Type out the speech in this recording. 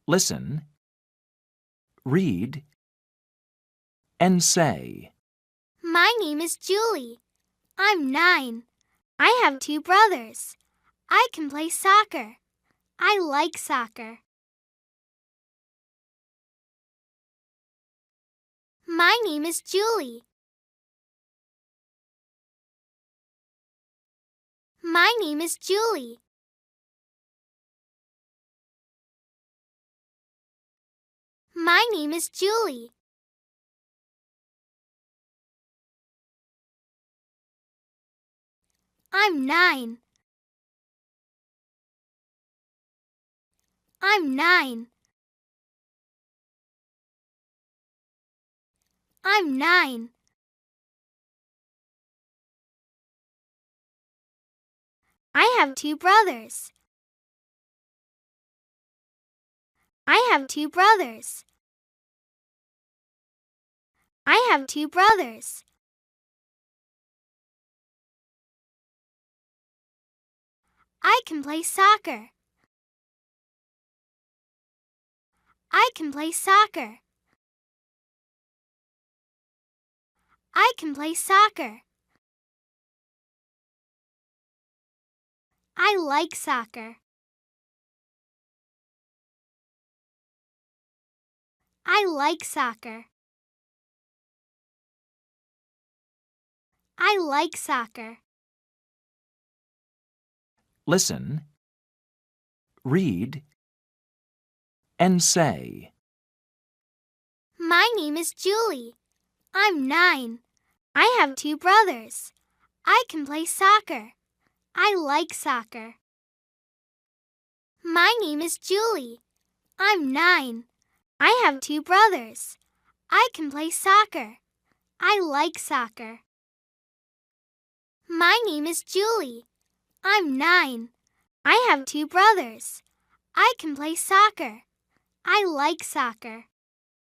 Listen, read, and say. My name is Julie. I'm 9. I have 2 brothers. I can play soccer. I like soccer. My name is Julie. My name is Julie. My name is Julie. I'm 9. I'm 9. I'm 9. I have 2 brothers. I have 2 brothers. I have 2 brothers. I can play soccer. I can play soccer. I can play soccer. I like soccer. I like soccer. I like soccer. Listen, read, and say. My name is Julie. I'm 9. I have 2 brothers. I can play soccer. I like soccer. My name is Julie. I'm 9. I have 2 brothers. I can play soccer. I like soccer. My name is Julie. I'm 9. I have 2 brothers. I can play soccer. I like soccer.